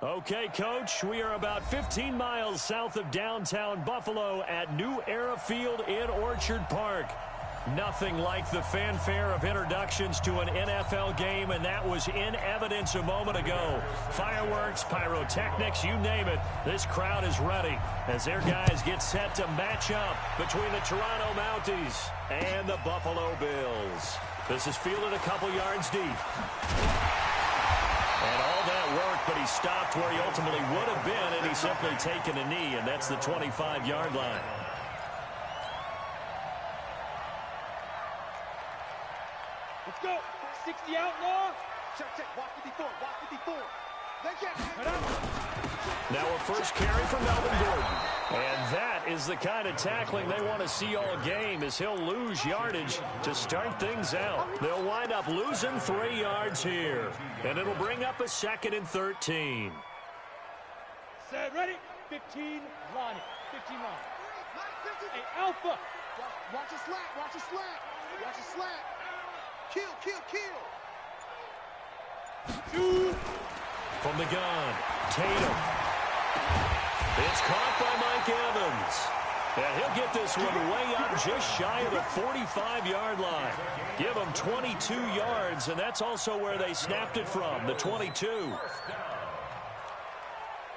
Okay, Coach, we are about 15 miles south of downtown Buffalo at New Era Field in Orchard Park. Nothing like the fanfare of introductions to an NFL game, and that was in evidence a moment ago. Fireworks, pyrotechnics, you name it. This crowd is ready as their guys get set to match up between the Toronto Mounties and the Buffalo Bills. This is fielded a couple yards deep. And all that work, but he stopped where he ultimately would have been, and he's simply taken a knee, and that's the 25-yard line. Let's go. 60 outlaw. Check, check. Walk 54. Walk 54. Now a first carry from Melvin Gordon. And that is the kind of tackling they want to see all game, as he'll lose yardage to start things out. They'll wind up losing 3 yards here. And it'll bring up a 2nd and 13. Set, ready? 15, line it. 15 line. Hey, Alpha. Watch a slat. Watch a slat. Watch a slat. Kill, kill, kill. 2. From the gun, Tatum. It's caught by Mike Evans. And he'll get this one way up just shy of the 45-yard line. Give him 22 yards, and that's also where they snapped it from, the 22.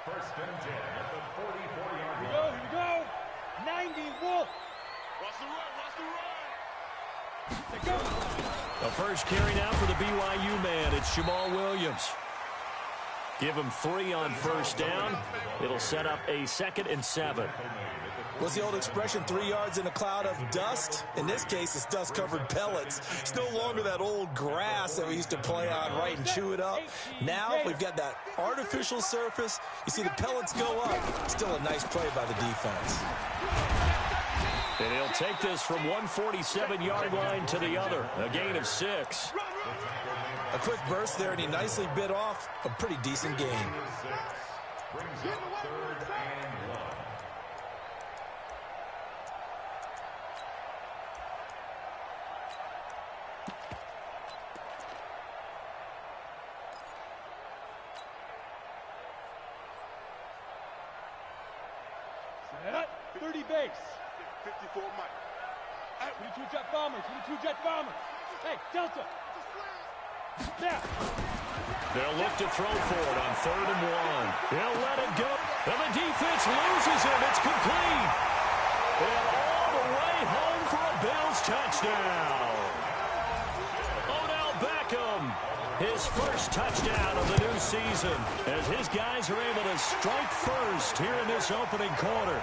First and 10 at the 44-yard line. Here we go. 90 Wolf. Watch the run. Watch the run. Let's go. The first carry now for the BYU man. It's Jamal Williams. Give him 3 on first down. It'll set up a 2nd and 7. What's the old expression, 3 yards in a cloud of dust? In this case, it's dust-covered pellets. It's no longer that old grass that we used to play on, right, and chew it up. Now we've got that artificial surface. You see the pellets go up. Still a nice play by the defense. And he'll take this from 147-yard line to the other. A gain of 6. A quick burst there, and he nicely bit off a pretty decent gain. Brings up 3rd and 1. Set. 30 base. 54 Mike. 22 jet bombers. 22 jet bombers. Hey, Delta. There. They'll look to throw for it on 3rd and 1. He'll let it go. And the defense loses him. It's complete. And all the way home for a Bills touchdown. Odell Beckham, his first touchdown of the new season, as his guys are able to strike first here in this opening quarter.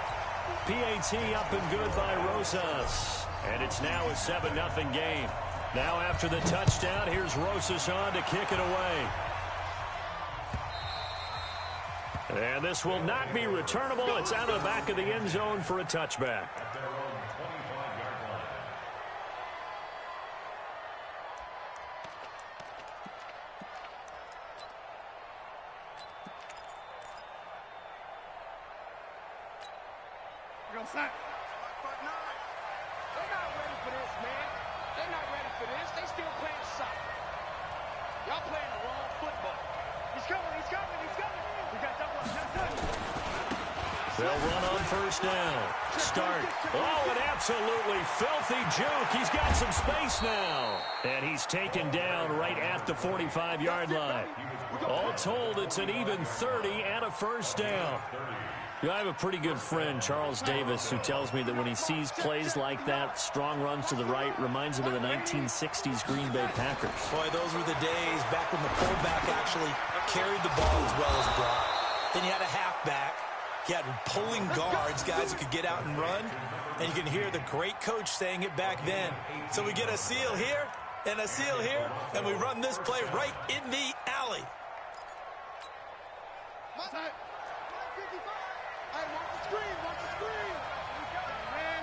PAT up and good by Rosas. And it's now a 7-0 game. Now after the touchdown, here's Rosas on to kick it away. And this will not be returnable. It's out of the back of the end zone for a touchback. At their own 25-yard line. We're going to snap. They're not ready for this, man. They're not ready for this. They still playing soccer. Y'all playing the wrong football. He's coming. He's coming. He's coming. We got double up. They'll run on first down. Start. Oh, an absolutely filthy juke. He's got some space now. And he's taken down right at the 45-yard line. All told, it's an even 30 and a first down. I have a pretty good friend, Charles Davis, who tells me that when he sees plays like that, strong runs to the right, reminds him of the 1960s Green Bay Packers. Boy, those were the days back when the fullback actually carried the ball as well as Brock. Then you had a halfback. You had pulling guards, guys who could get out and run. And you can hear the great coach saying it back then. So we get a seal here and a seal here, and we run this play right in the alley. Hey, watch the screen. Watch the screen. Man,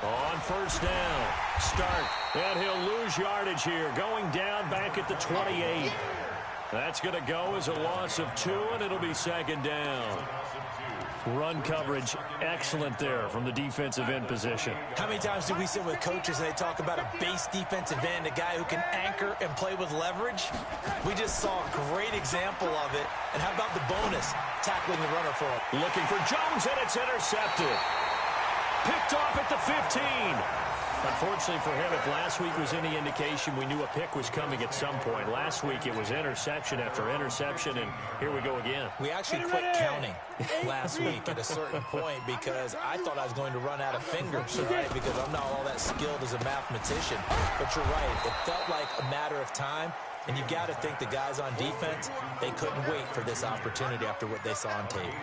80. On first down. Start. And he'll lose yardage here. Going down back at the 28. That's going to go as a loss of 2, and it'll be 2nd down. Run coverage, excellent there from the defensive end position. How many times do we sit with coaches and they talk about a base defensive end, a guy who can anchor and play with leverage? We just saw a great example of it. And how about the bonus, tackling the runner for him? Looking for Jones, and it's intercepted. Picked off at the 15. Unfortunately for him, if last week was any indication, we knew a pick was coming at some point. Last week it was interception after interception, and here we go again. We actually quit counting last week at a certain point because I thought I was going to run out of fingers, right? Because I'm not all that skilled as a mathematician. But you're right. It felt like a matter of time, and you got to think the guys on defense, they couldn't wait for this opportunity after what they saw on tape.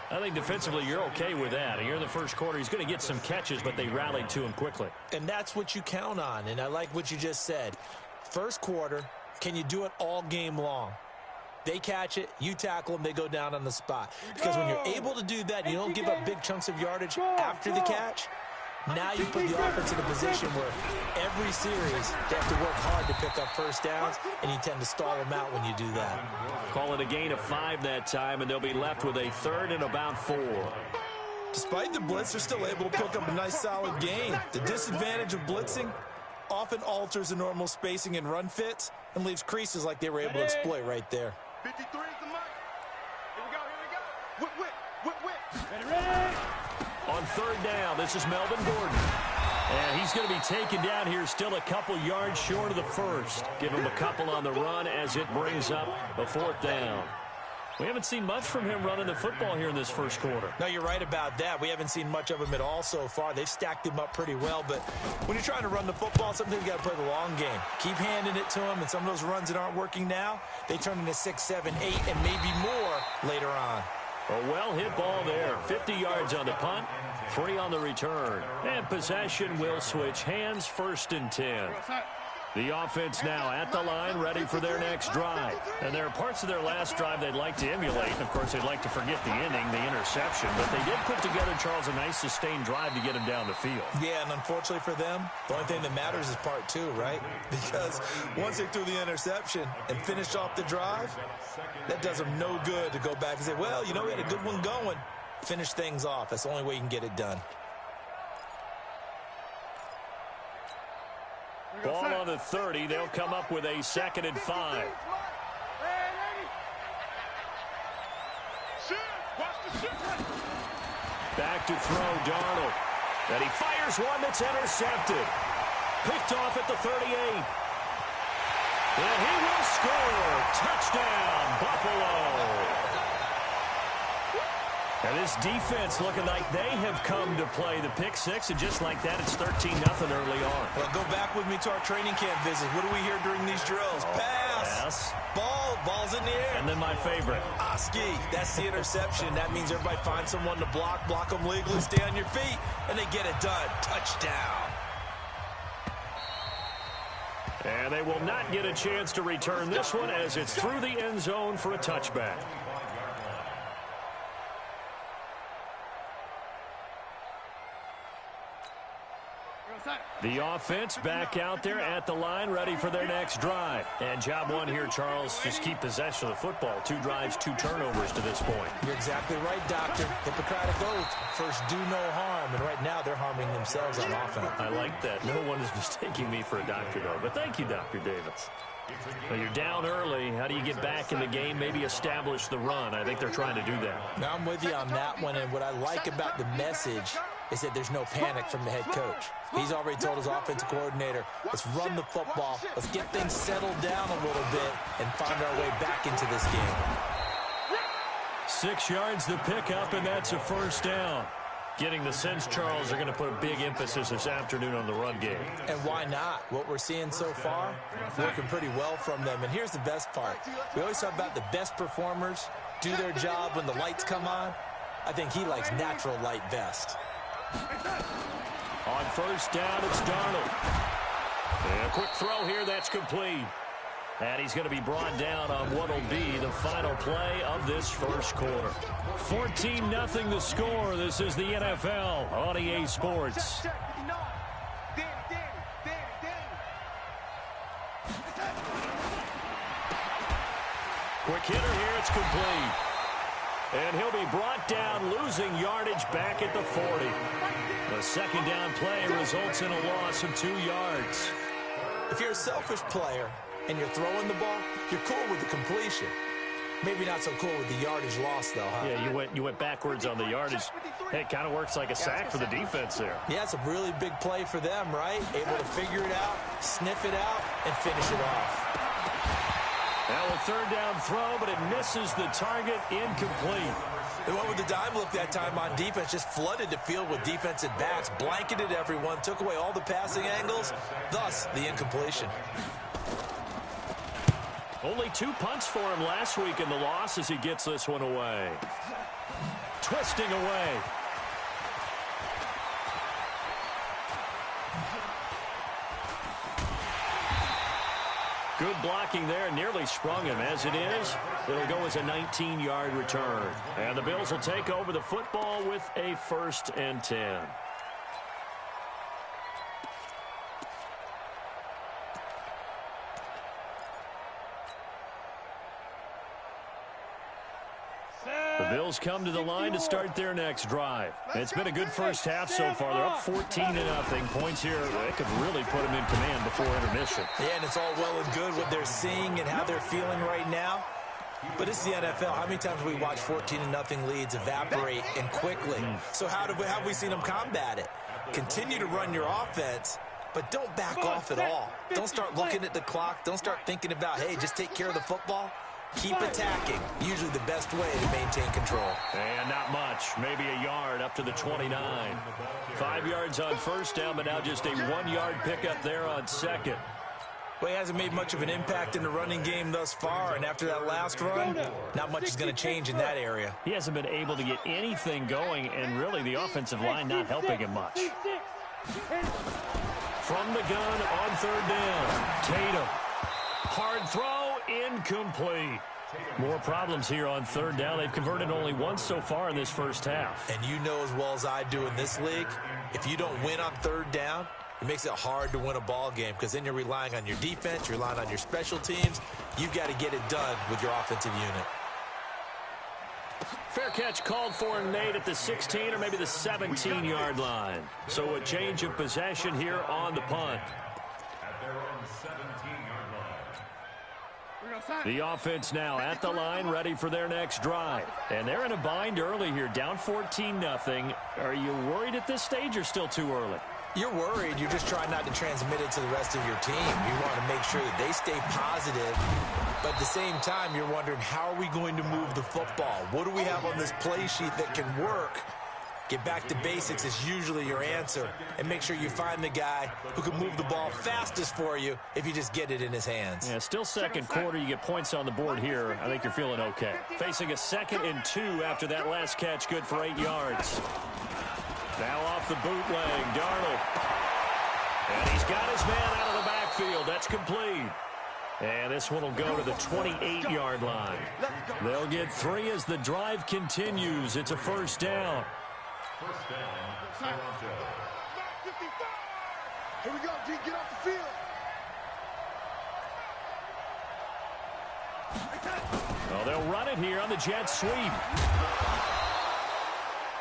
I think defensively you're okay with that. Here in the first quarter, he's going to get some catches, but they rallied to him quickly. And that's what you count on, and I like what you just said. First quarter, can you do it all game long? They catch it, you tackle them, they go down on the spot. Because when you're able to do that, you don't give up big chunks of yardage after the catch. Now you put the offense in a position where every series they have to work hard to pick up first downs, and you tend to stall them out when you do that. Call it a gain of 5 that time, and they'll be left with a 3rd and about 4. Despite the blitz, they're still able to pick up a nice solid gain. The disadvantage of blitzing often alters the normal spacing and run fits and leaves creases like they were able to exploit right there. 53 is the mark. Here we go. Whip. Ready. On 3rd down, this is Melvin Gordon. And he's going to be taken down here, still a couple yards short of the first. Give him a couple on the run as it brings up a 4th down. We haven't seen much from him running the football here in this first quarter. No, you're right about that. We haven't seen much of him at all so far. They've stacked him up pretty well, but when you're trying to run the football, sometimes you got to play the long game. Keep handing it to him, and some of those runs that aren't working now, they turn into 6, 7, 8, and maybe more later on. A well-hit ball there. 50 yards on the punt, 3 on the return. And possession will switch hands, 1st and 10. The offense now at the line, ready for their next drive. And there are parts of their last drive they'd like to emulate. And, of course, they'd like to forget the inning, the interception. But they did put together, Charles, a nice sustained drive to get him down the field. Yeah, and unfortunately for them, the only thing that matters is part 2, right? Because once they threw the interception and finished off the drive, that does them no good to go back and say, well, you know, we had a good one going. Finish things off. That's the only way you can get it done. Ball on the 30. They'll come up with a 2nd and 5. Back to throw, Darnold. And he fires one that's intercepted. Picked off at the 38. And he will score. Touchdown, Buffalo. And this defense looking like they have come to play the pick 6, and just like that, it's 13-0 early on. Well, go back with me to our training camp visit. What do we hear during these drills? Pass. Ball's in the air. And then my favorite. Oski, that's the interception. That means everybody finds someone to block them legally, stay on your feet, and they get it done. Touchdown. And they will not get a chance to return this one as it's through the end zone for a touchback. The offense back out there at the line, ready for their next drive. And job 1 here, Charles, just keep possession of the football. 2 drives, 2 turnovers to this point. You're exactly right, Doctor. Hippocratic oath. First, do no harm. And right now, they're harming themselves on offense. I like that. No one is mistaking me for a doctor, though. But thank you, Dr. Davis. Well, you're down early. How do you get back in the game, maybe establish the run? I think they're trying to do that. Now, I'm with you on that one. And what I like about the message is that there's no panic from the head coach. He's already told his offensive coordinator, let's run the football, let's get things settled down a little bit and find our way back into this game. 6 yards the pickup, and that's a 1st down. Getting the sense, Charles, they're going to put a big emphasis this afternoon on the run game. And why not? What we're seeing so far, working pretty well from them. And here's the best part. We always talk about the best performers do their job when the lights come on. I think he likes natural light vest. On 1st down, it's Darnold. And a quick throw here, that's complete. And he's going to be brought down on what will be the final play of this first quarter. 14-0 the score. This is the NFL on EA Sports. Quick hitter here, it's complete. And he'll be brought down, losing yardage back at the 40. The second down play results in a loss of 2 yards. If you're a selfish player and you're throwing the ball, you're cool with the completion. Maybe not so cool with the yardage loss, though, huh? Yeah, you went backwards on the yardage. Hey, it kind of works like a sack for the defense there. Yeah, it's a really big play for them, right? Able to figure it out, sniff it out, and finish it off. Now a third down throw, but it misses the target, incomplete. They went with the dime look that time on defense, just flooded the field with defensive backs, blanketed everyone, took away all the passing angles, thus the incompletion. Only 2 punts for him last week in the loss as he gets this one away. Twisting away. Good blocking there, nearly sprung him. As it is, it'll go as a 19-yard return. And the Bills will take over the football with a 1st and 10. The Bills come to the line to start their next drive. It's been a good first half so far. They're up 14-0. Points here, they could really put them in command before intermission. Yeah, and it's all well and good what they're seeing and how they're feeling right now. But it's the NFL. How many times have we watched 14-0 leads evaporate and quickly? So how have we seen them combat it? Continue to run your offense, but don't back off at all. Don't start looking at the clock. Don't start thinking about, hey, just take care of the football. Keep attacking. Usually the best way to maintain control. And not much. Maybe a yard up to the 29. 5 yards on first down, but now just a 1-yard pickup there on second. Well, he hasn't made much of an impact in the running game thus far, and after that last run, not much is going to change in that area. He hasn't been able to get anything going, and really the offensive line not helping him much. From the gun on third down, Tatum. Hard throw, incomplete. More problems here on third down. They've converted only once so far in this first half. And you know as well as I do in this league, if you don't win on third down, it makes it hard to win a ball game because then you're relying on your defense, you're relying on your special teams. You've got to get it done with your offensive unit. Fair catch called for Nate at the 16 or maybe the 17-yard line. So a change of possession here on the punt. The offense now at the line, ready for their next drive. And they're in a bind early here, down 14-0. Are you worried at this stage or still too early? You're worried. You're just trying not to transmit it to the rest of your team. You want to make sure that they stay positive. But at the same time, you're wondering, how are we going to move the football? What do we have on this play sheet that can work? Get back to basics is usually your answer. And make sure you find the guy who can move the ball fastest for you if you just get it in his hands. Yeah, still second quarter. You get points on the board here. I think you're feeling okay. Facing a 2nd and 2 after that last catch, good for 8 yards. Now off the bootleg, Darnold. And he's got his man out of the backfield. That's complete. And this one will go to the 28-yard line. They'll get 3 as the drive continues. It's a first down. First down, Toronto. Here we go, G. Get off the field. Well, they'll run it here on the jet sweep.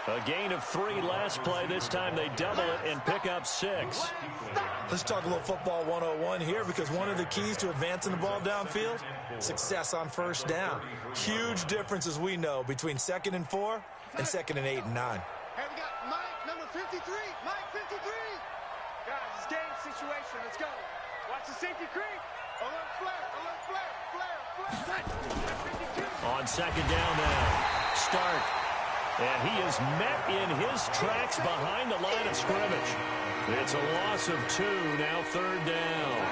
A gain of 3 last play. This time they double it and pick up 6. Let's talk a little football 101 here, because one of the keys to advancing the ball downfield, success on first down. Huge difference, as we know, between 2nd and 4 and 2nd and 8 and 9. Hey, we got Mike, number 53. Mike, 53. Guys, it's game situation. Let's go. Watch the safety creep. Alert flare. 52. On second down now, Stark. And he is met in his tracks behind the line of scrimmage. It's a loss of 2, now third down.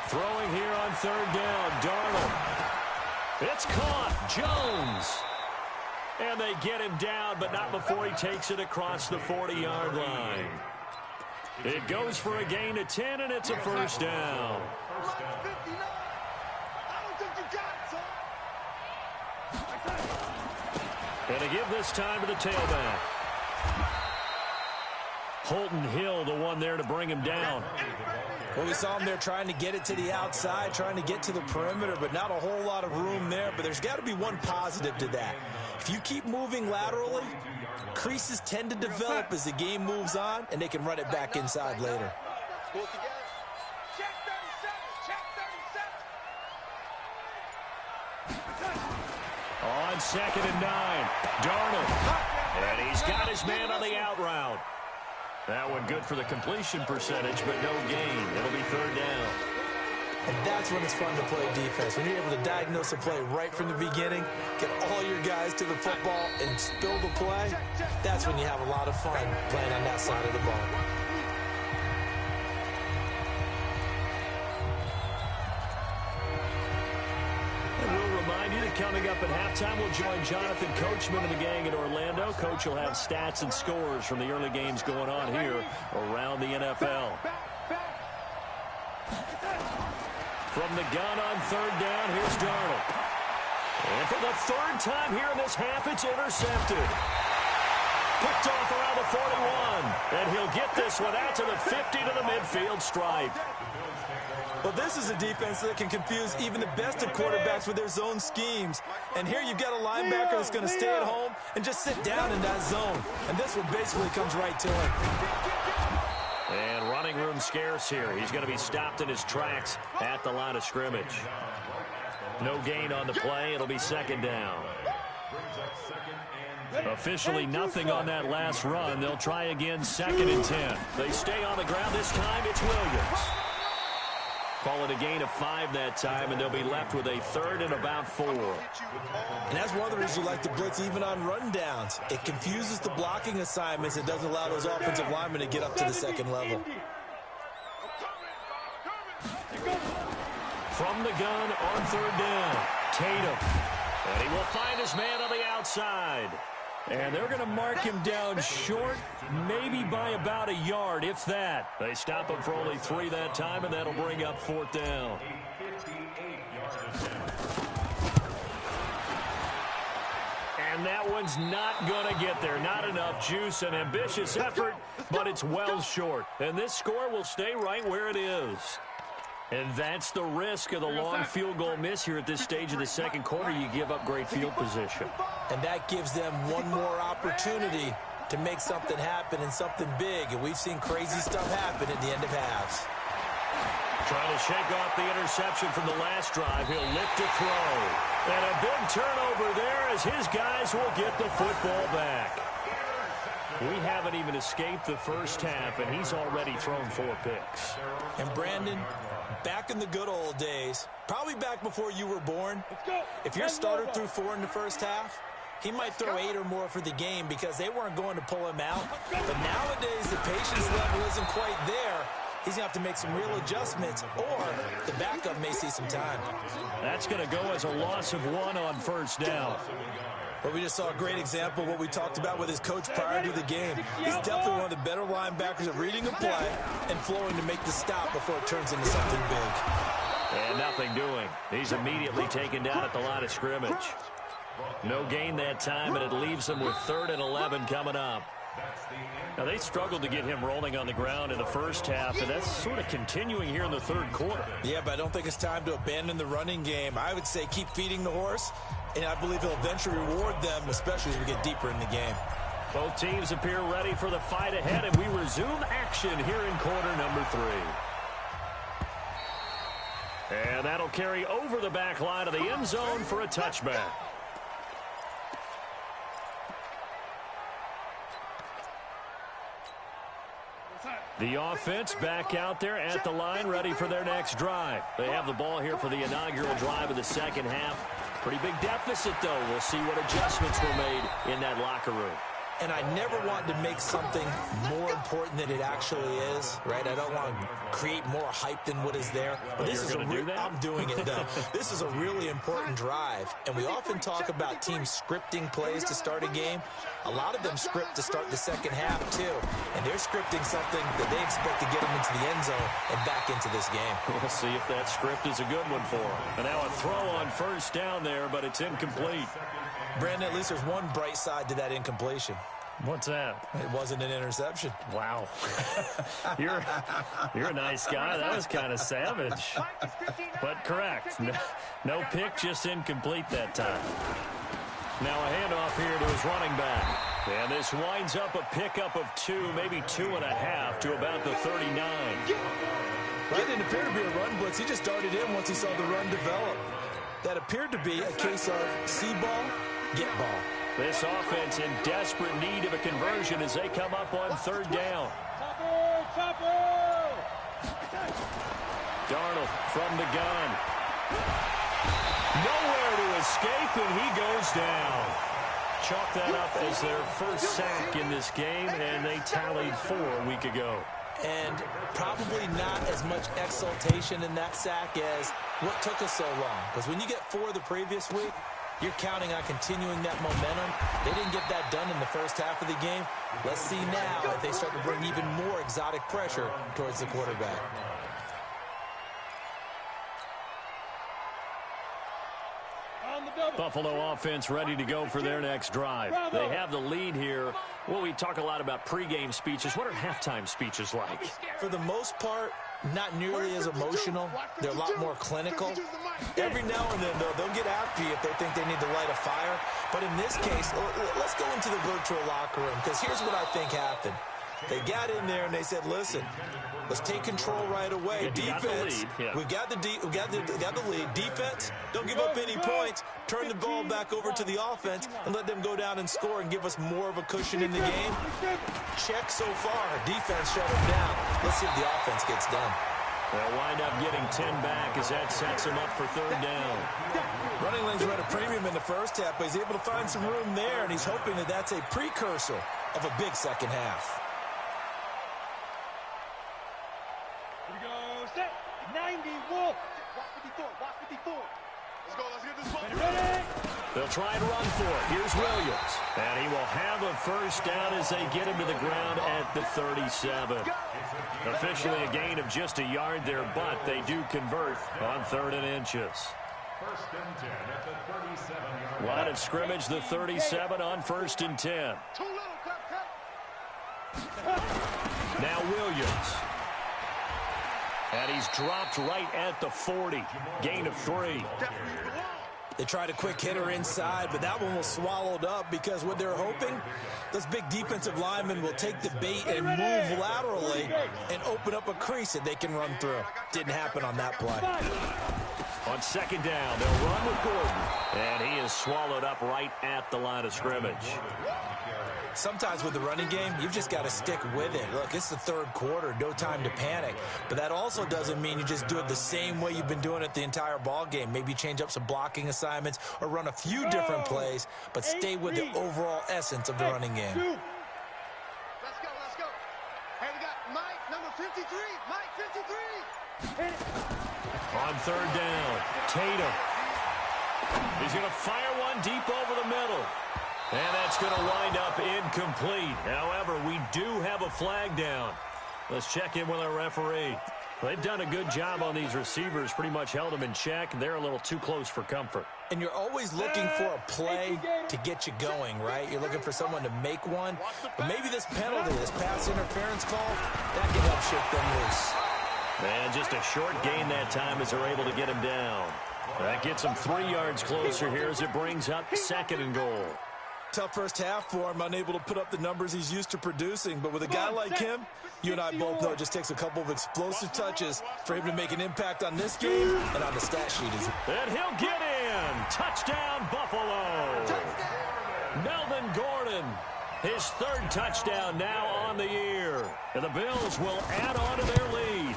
Throwing here on third down, Darnold. It's caught, Jones. And they get him down, but not before he takes it across the 40-yard line. It goes for a gain of 10, and it's a first down. And they give this time to the tailback. Holton Hill, the one there to bring him down. Well, we saw him there trying to get it to the outside, trying to get to the perimeter, but not a whole lot of room there. But there's got to be one positive to that. If you keep moving laterally, creases tend to develop as the game moves on, and they can run it back inside later. Check 37. On 2nd and 9, Darnold. And he's got his man on the out route. That one good for the completion percentage, but no gain. It'll be 3rd down. And that's when it's fun to play defense. When you're able to diagnose a play right from the beginning, get all your guys to the football, and spill the play, that's when you have a lot of fun playing on that side of the ball. Coming up at halftime, we'll join Jonathan Coachman and the gang in Orlando. Coach will have stats and scores from the early games going on here around the NFL. From the gun on 3rd down, here's Darnold. And for the 3rd time here in this half, it's intercepted. Picked off around the 41. And he'll get this one out to the 50 to the midfield stripe. Well, this is a defense that can confuse even the best of quarterbacks with their zone schemes. And here you've got a linebacker that's going to stay at home and just sit down in that zone. And this one basically comes right to him. And running room scarce here. He's going to be stopped in his tracks at the line of scrimmage. No gain on the play. It'll be 2nd down. Officially nothing on that last run. They'll try again 2nd and 10. They stay on the ground. This time it's Williams. Call it a gain of 5 that time, and they'll be left with a 3rd and about 4. And that's one of the reasons you like to blitz even on rundowns. It confuses the blocking assignments. It doesn't allow those offensive linemen to get up to the 2nd level. From the gun on 3rd down, Tatum. And he will find his man on the outside. And they're going to mark him down short, maybe by about a yard, if that. They stop him for only 3 that time, and that'll bring up 4th down. And that one's not going to get there. Not enough juice, an ambitious effort, but it's well short. And this score will stay right where it is. And that's the risk of the long field goal miss here at this stage of the 2nd quarter. You give up great field position. And that gives them one more opportunity to make something happen and something big. And we've seen crazy stuff happen at the end of halves. Trying to shake off the interception from the last drive. He'll lift to throw. And a big turnover there as his guys will get the football back. We haven't even escaped the first half, and he's already thrown 4 picks. And Brandon, back in the good old days, probably back before you were born, if your starter threw 4 in the first half, he might throw 8 or more for the game because they weren't going to pull him out. But nowadays, the patience level isn't quite there. He's going to have to make some real adjustments, or the backup may see some time. That's going to go as a loss of 1 on 1st down. But we just saw a great example of what we talked about with his coach prior to the game. He's definitely one of the better linebackers at reading a play and flowing to make the stop before it turns into something big. And nothing doing. He's immediately taken down at the line of scrimmage. No gain that time, and it leaves him with 3rd and 11 coming up. Now, they struggled to get him rolling on the ground in the first half, and that's sort of continuing here in the 3rd quarter. Yeah, but I don't think it's time to abandon the running game. I would say keep feeding the horse, and I believe he'll eventually reward them, especially as we get deeper in the game. Both teams appear ready for the fight ahead, and we resume action here in quarter number 3. And that'll carry over the back line of the end zone for a touchback. The offense back out there at the line, ready for their next drive. They have the ball here for the inaugural drive of the 2nd half. Pretty big deficit, though. We'll see what adjustments were made in that locker room. And I never want to make something more important than it actually is, right? I don't want to create more hype than what is there. But this is I'm doing it, though. This is a really important drive. And we often talk about teams scripting plays to start a game. A lot of them script to start the 2nd half, too. And they're scripting something that they expect to get them into the end zone and back into this game. We'll see if that script is a good one for them. And now a throw on 1st down there, but it's incomplete. Brandon, at least there's one bright side to that incompletion. What's that? It wasn't an interception. Wow. You're a nice guy. That was kind of savage. But correct. No pick, just incomplete that time. Now a handoff here to his running back. And this winds up a pickup of 2, maybe 2.5 to about the 39. That didn't appear to be a run blitz. He just darted in once he saw the run develop. That appeared to be a case of see ball, get ball. This offense in desperate need of a conversion as they come up on 3rd down. Darnold from the gun. Nowhere to escape, and he goes down. Chalk that up as their first sack in this game, and they tallied 4 a week ago. And probably not as much exultation in that sack as what took us so long. Because when you get 4 the previous week, you're counting on continuing that momentum. They didn't get that done in the first half of the game. Let's see now if they start to bring even more exotic pressure towards the quarterback. Buffalo offense ready to go for their next drive. They have the lead here. Well, we talk a lot about pregame speeches. What are halftime speeches like? For the most part, not nearly as emotional. They're a lot more clinical. Every now and then, though, they'll get after you if they think they need to light a fire. But in this case, let's go into the virtual locker room, because here's what I think happened. They got in there and they said, listen, let's take control right away. Defense, we got the lead. Defense, don't give up any points. Turn the ball back over to the offense and let them go down and score and give us more of a cushion in the game. Check so far. Defense shut them down. Let's see if the offense gets done. They'll wind up getting 10 back as that sets them up for 3rd down. Running lanes were at a premium in the first half, but he's able to find some room there, and he's hoping that that's a precursor of a big second half. 90 Wolf. Watch 54. Let's get this one. Ready? They'll try and run for it. Here's Williams. And he will have a first down as they get him to the ground at the 37. Officially a gain of just a yard there, but they do convert on 3rd and inches. 1st and 10 at the 37-yard line. Line of scrimmage, the 37 on 1st and 10. Now Williams. And he's dropped right at the 40. Gain of 3. They tried a quick hitter inside, but that one was swallowed up because what they're hoping, those big defensive linemen will take the bait and move laterally and open up a crease that they can run through. Didn't happen on that play. On 2nd down, they'll run with Gordon. And he is swallowed up right at the line of scrimmage. Sometimes with the running game, you've just got to stick with it. Look, it's the 3rd quarter, no time to panic. But that also doesn't mean you just do it the same way you've been doing it the entire ball game. Maybe change up some blocking assignments or run a few different plays, but stay with the overall essence of the running game. Let's go. Hey, we got Mike, number 53. Mike, 53. On 3rd down, Tatum. He's going to fire one deep over the middle. And that's going to wind up incomplete. However, we do have a flag down. Let's check in with our referee. They've done a good job on these receivers, pretty much held them in check. They're a little too close for comfort. And you're always looking for a play to get you going, right? You're looking for someone to make one. But maybe this penalty, this pass interference call, that can help shake them loose. And just a short gain that time as they're able to get him down. That gets him 3 yards closer here as it brings up 2nd and goal. Tough first half for him, unable to put up the numbers he's used to producing. But with a guy like him, you and I both know it just takes a couple of explosive touches for him to make an impact on this game and on the stat sheet as well. And he'll get in. Touchdown, Buffalo. Melvin Gordon, his 3rd touchdown now on the year. And the Bills will add on to their lead.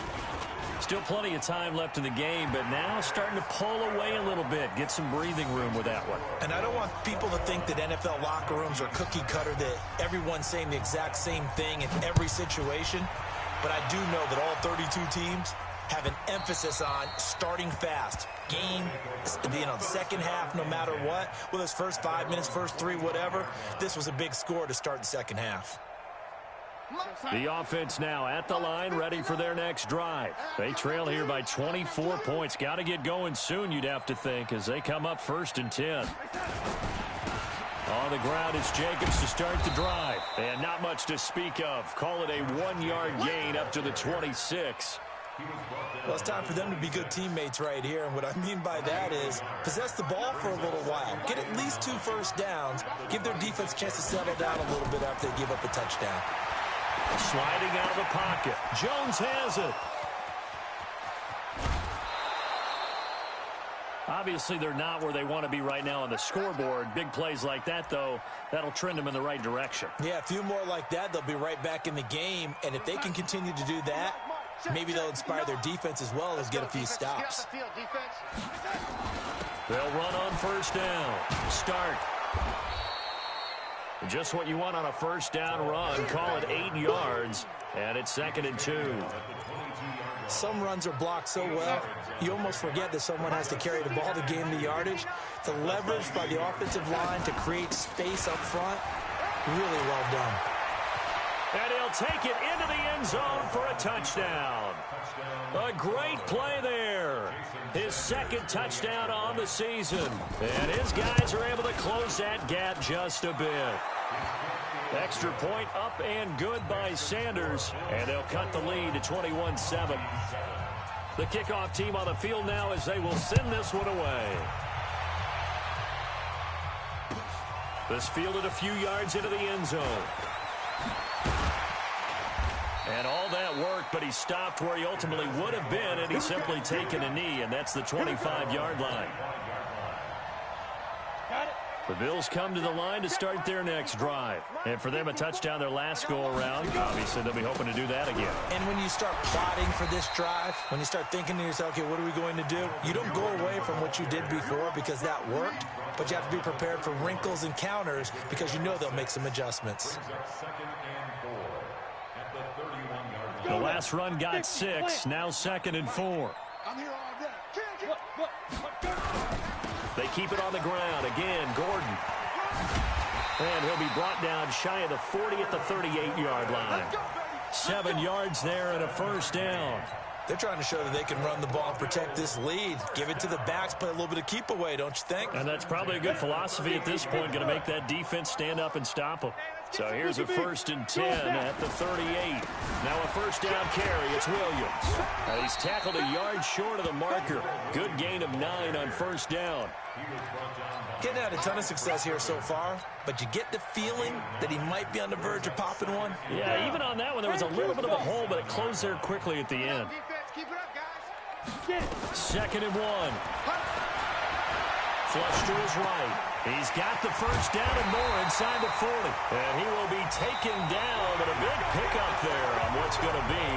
Still plenty of time left in the game, but now starting to pull away a little bit. Get some breathing room with that one. And I don't want people to think that NFL locker rooms are cookie cutter, that everyone's saying the exact same thing in every situation. But I do know that all 32 teams have an emphasis on starting fast. Game, the second half, no matter what. Whether it's first 5 minutes, first 3, whatever. This was a big score to start the second half. The offense now at the line, ready for their next drive. They trail here by 24 points. Got to get going soon, you'd have to think, as they come up 1st and 10. On the ground, it's Jacobs to start the drive. And not much to speak of. Call it a 1-yard gain up to the 26. Well, it's time for them to be good teammates right here. And what I mean by that is possess the ball for a little while. Get at least 2 first downs. Give their defense a chance to settle down a little bit after they give up a touchdown. Sliding out of the pocket. Jones has it. Obviously, they're not where they want to be right now on the scoreboard. Big plays like that, though, that'll trend them in the right direction. Yeah, a few more like that, they'll be right back in the game. And if they can continue to do that, maybe they'll inspire their defense as well as get a few stops. They'll run on first down. Start. Just what you want on a first down run. Call it 8 yards, and it's 2nd and 2. Some runs are blocked so well, you almost forget that someone has to carry the ball to gain the yardage. The leverage by the offensive line to create space up front, really well done. And he'll take it into the end zone for a touchdown. A great play there. His 2nd touchdown on the season. And his guys are able to close that gap just a bit. Extra point up and good by Sanders. And they'll cut the lead to 21-7. The kickoff team on the field now as they will send this one away. This fielded a few yards into the end zone. And all that worked, but he stopped where he ultimately would have been, and he's simply taken a knee, and that's the 25-yard line. The Bills come to the line to start their next drive. And for them, a touchdown their last go-around. Obviously, they'll be hoping to do that again. And when you start plotting for this drive, when you start thinking to yourself, okay, what are we going to do? You don't go away from what you did before because that worked, but you have to be prepared for wrinkles and counters because you know they'll make some adjustments. The last run got 6, now 2nd and 4. They keep it on the ground. Again, Gordon. And he'll be brought down shy of the 40 at the 38-yard line. 7 yards there and a first down. They're trying to show that they can run the ball and protect this lead. Give it to the backs, play a little bit of keep away, don't you think? And that's probably a good philosophy at this point, going to make that defense stand up and stop them. So here's a 1st and 10 at the 38. Now a first down carry. It's Williams. And he's tackled a yard short of the marker. Good gain of 9 on first down. Getting had a ton of success here so far, but you get the feeling that he might be on the verge of popping one. Yeah, even on that one, there was a little bit of a hole, but it closed there quickly at the end. 2nd and 1. Flush to his right. He's got the first down and more inside the 40. And he will be taken down, but a big pickup there on what's going to be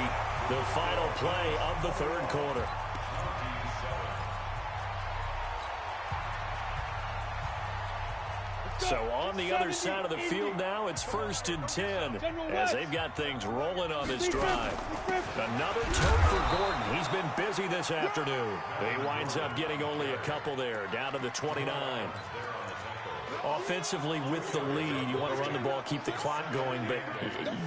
the final play of the 3rd quarter. So on the other side of the field now, it's 1st and 10 as they've got things rolling on this drive. Another tote for Gordon. He's been busy this afternoon. He winds up getting only a couple there, down to the 29. Offensively with the lead, you want to run the ball, keep the clock going, but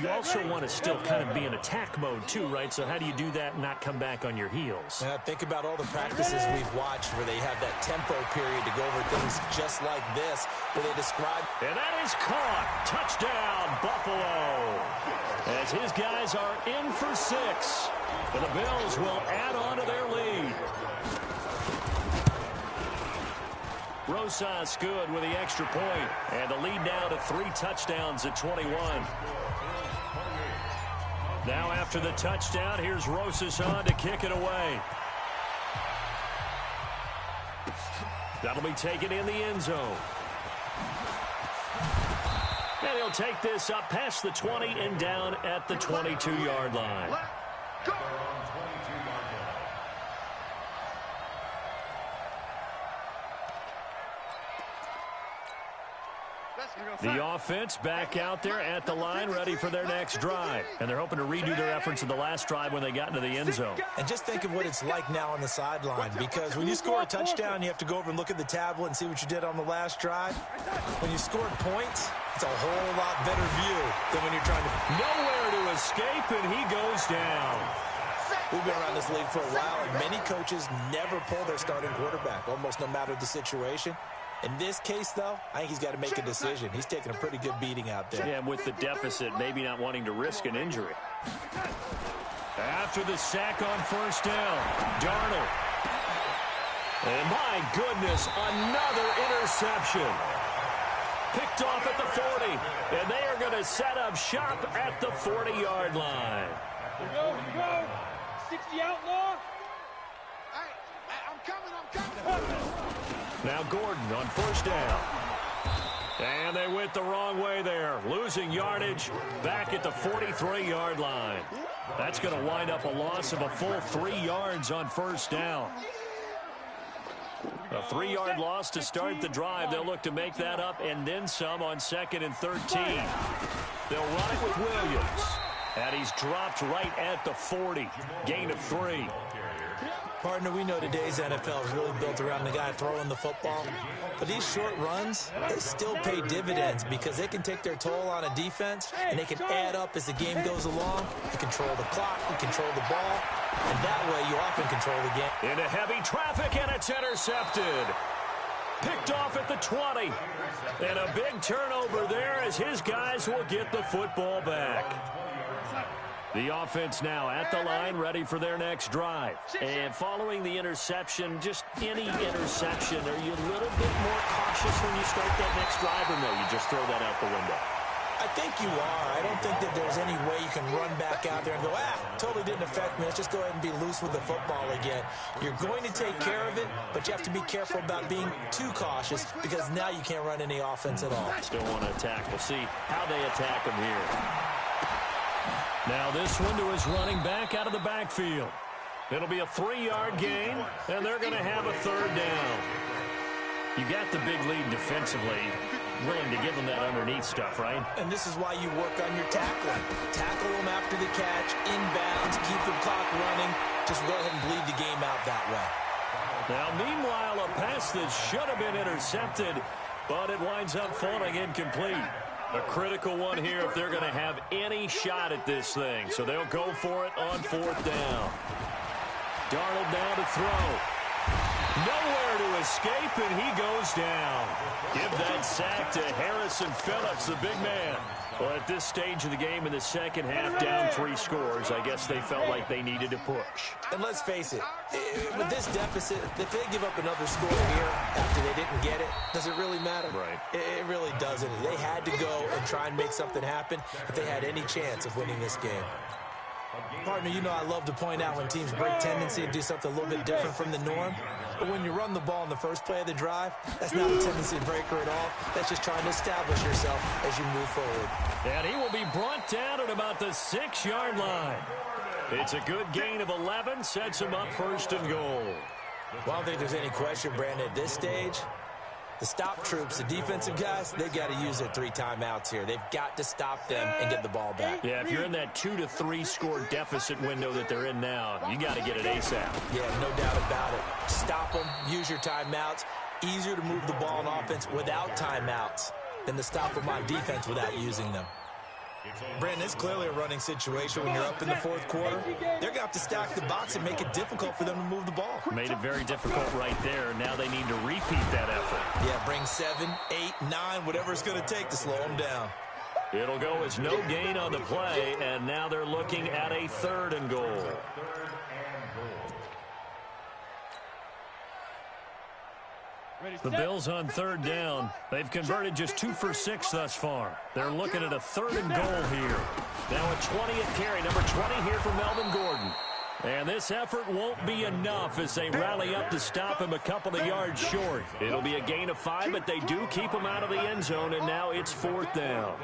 you also want to still kind of be in attack mode too, right? So how do you do that and not come back on your heels? Yeah, think about all the practices we've watched where they have that tempo period to go over things just like this, where they describe. And that is caught. Touchdown, Buffalo. As his guys are in for 6. And the Bills will add on to their lead. Rosas good with the extra point. And the lead now to 3 touchdowns at 21. Now after the touchdown, here's Rosas on to kick it away. That'll be taken in the end zone. And he'll take this up past the 20 and down at the 22-yard line. The offense back out there at the line, ready for their next drive. And they're hoping to redo their efforts in the last drive when they got into the end zone. And just think of what it's like now on the sideline, because when you score a touchdown, you have to go over and look at the tablet and see what you did on the last drive. When you scored points, it's a whole lot better view than when you're trying to. Nowhere to escape, and he goes down. We've been around this league for a while, and many coaches never pull their starting quarterback, almost no matter the situation. In this case, though, I think he's got to make a decision. He's taking a pretty good beating out there. Yeah, and with the deficit, maybe not wanting to risk an injury. After the sack on first down, Darnold. And my goodness, another interception. Picked off at the 40, and they are going to set up shop at the 40-yard line. Here we go. 60 outlaw. I'm coming. Now Gordon on first down. And they went the wrong way there, losing yardage back at the 43-yard line. That's going to wind up a loss of a full 3 yards on first down. A 3-yard loss to start the drive. They'll look to make that up and then some on 2nd and 13. They'll run it with Williams. And he's dropped right at the 40. Gain of 3. Partner, we know today's NFL is really built around the guy throwing the football. But these short runs, they still pay dividends because they can take their toll on a defense, and they can add up as the game goes along. You control the clock, you control the ball, and that way you often control the game. Into heavy traffic, and it's intercepted. Picked off at the 20. And a big turnover there as his guys will get the football back. The offense now at the line, ready for their next drive. And following the interception, just any interception, are you a little bit more cautious when you start that next drive, or no, you just throw that out the window? I think you are. I don't think that there's any way you can run back out there and go, totally didn't affect me. Let's just go ahead and be loose with the football again. You're going to take care of it, but you have to be careful about being too cautious because now you can't run any offense at all. Still want to attack. We'll see how they attack him here. Now this one to his running back out of the backfield. It'll be a 3-yard gain, and they're going to have a 3rd down. You got the big lead defensively, willing to give them that underneath stuff, right? And this is why you work on your tackling. Tackle them after the catch, inbounds, keep the clock running. Just go ahead and bleed the game out that way. Now, meanwhile, a pass that should have been intercepted, but it winds up falling incomplete. A critical one here if they're going to have any shot at this thing. So they'll go for it on 4th down. Darnold now to throw. Nowhere to escape, and he goes down. Give that sack to Harrison Phillips, the big man. Well, at this stage of the game in the second half, down 3 scores, I guess they felt like they needed to push. And let's face it, with this deficit, if they give up another score here after they didn't get it, does it really matter? Right. It really doesn't. They had to go and try and make something happen if they had any chance of winning this game. Partner, you know I love to point out when teams break tendency and do something a little bit different from the norm. But when you run the ball in the first play of the drive, that's not a tendency breaker at all. That's just trying to establish yourself as you move forward. And he will be brought down at about the 6-yard line. It's a good gain of 11, sets him up 1st and goal. Well, I don't think there's any question, Brandon, at this stage. The stop troops, the defensive guys, they've got to use their 3 timeouts here. They've got to stop them and get the ball back. Yeah, if you're in that 2 to 3 score deficit window that they're in now, you got to get it ASAP. Yeah, no doubt about it. Stop them, use your timeouts. Easier to move the ball on offense without timeouts than to stop them on defense without using them. Brandon, it's clearly a running situation when you're up in the 4th quarter. They're going to have to stack the box and make it difficult for them to move the ball. Made it very difficult right there. Now they need to repeat that effort. Yeah, bring 7, 8, 9, whatever it's going to take to slow them down. It'll go as no gain on the play, and now they're looking at a 3rd and goal. The Bills on 3rd down. They've converted just 2 for 6 thus far. They're looking at a 3rd and goal here. Now a 20th carry, number 20 here for Melvin Gordon. And this effort won't be enough as they rally up to stop him a couple of yards short. It'll be a gain of 5, but they do keep him out of the end zone, and now it's 4th down.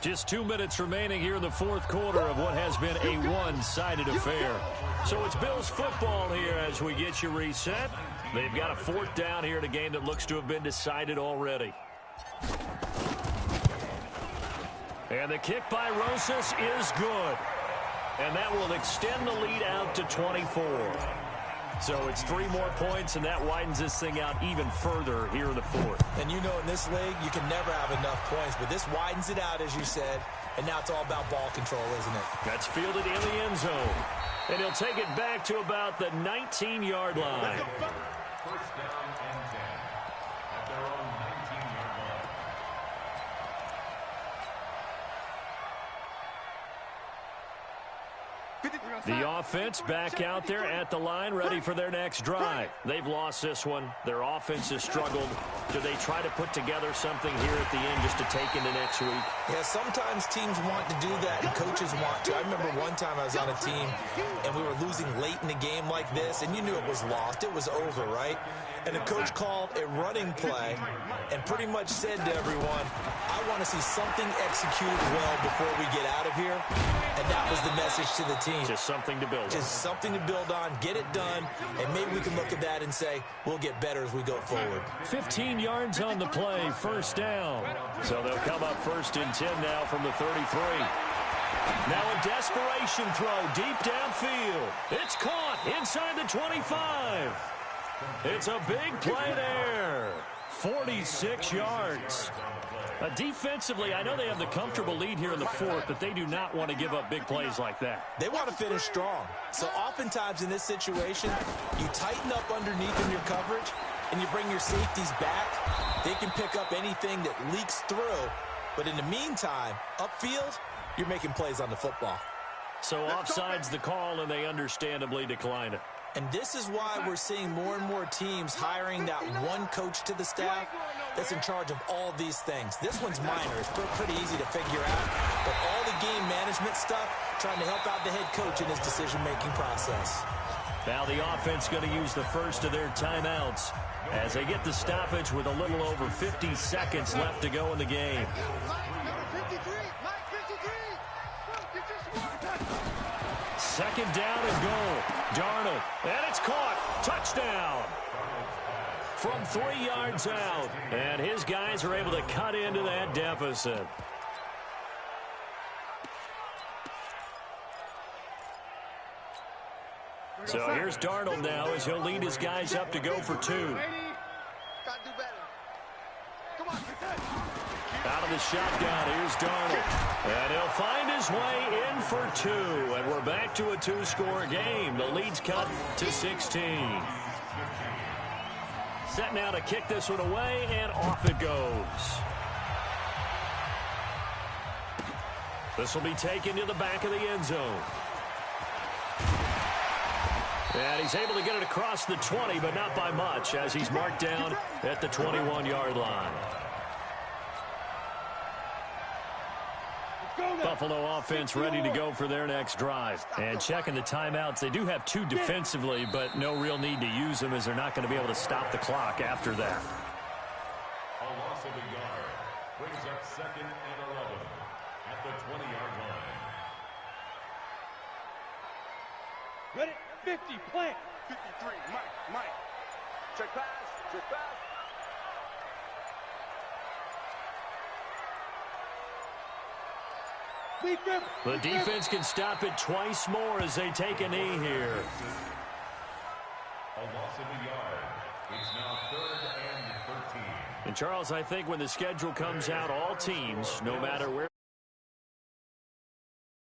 Just 2 minutes remaining here in the 4th quarter of what has been a one-sided affair. So it's Bills football here as we get you reset. They've got a 4th down here in a game that looks to have been decided already. And the kick by Rosas is good. And that will extend the lead out to 24. So it's 3 more points, and that widens this thing out even further here in the 4th. And you know in this league, you can never have enough points, but this widens it out, as you said. And now it's all about ball control, isn't it? That's fielded in the end zone. And he'll take it back to about the 19-yard line. First down and 10 at their own 19-yard line. The offense back out there at the line, ready for their next drive. They've lost this one. Their offense has struggled. Do they try to put together something here at the end just to take into next week? Yeah, sometimes teams want to do that and coaches want to. I remember one time I was on a team and we were losing late in the game like this, and you knew it was lost. It was over, right? And the coach called a running play and pretty much said to everyone, I want to see something executed well before we get out of here. And that was the message to the team. Just something to build on. Just something to build on, get it done, and maybe we can look at that and say, we'll get better as we go forward. 15 yards on the play, first down. So they'll come up first and 10 now from the 33. Now a desperation throw deep downfield. It's caught inside the 25. It's a big play there. 46 yards. Defensively, I know they have the comfortable lead here in the fourth, but they do not want to give up big plays like that. They want to finish strong. So oftentimes in this situation, you tighten up underneath in your coverage, and you bring your safeties back. They can pick up anything that leaks through. But in the meantime, upfield, you're making plays on the football. So offside's the call, and they understandably decline it. And this is why we're seeing more and more teams hiring that one coach to the staff that's in charge of all these things. This one's minor. It's pretty easy to figure out. But all the game management stuff, trying to help out the head coach in his decision-making process. Now the offense going to use the first of their timeouts as they get the stoppage with a little over 50 seconds left to go in the game. Second down and goal. Darnold, and it's caught. Touchdown. From 3 yards out, and his guys are able to cut into that deficit. So here's Darnold now as he'll lead his guys up to go for two. Out of the shotgun, here's Darnold. And he'll find his way in for two. And we're back to a two-score game. The lead's cut to 16. Set now to kick this one away, and off it goes. This will be taken to the back of the end zone. And he's able to get it across the 20, but not by much, as he's marked down at the 21-yard line. Buffalo offense ready to go for their next drive. And checking the timeouts, they do have two defensively, but no real need to use them as they're not going to be able to stop the clock after that. A loss of a yard brings up second and 11 at the 20-yard line. Ready? 50, plant. 53, Mike. Check pass. The defense can stop it twice more as they take a knee here. A loss of a yard. It's now third and 13. And Charles, I think when the schedule comes out, all teams, no matter where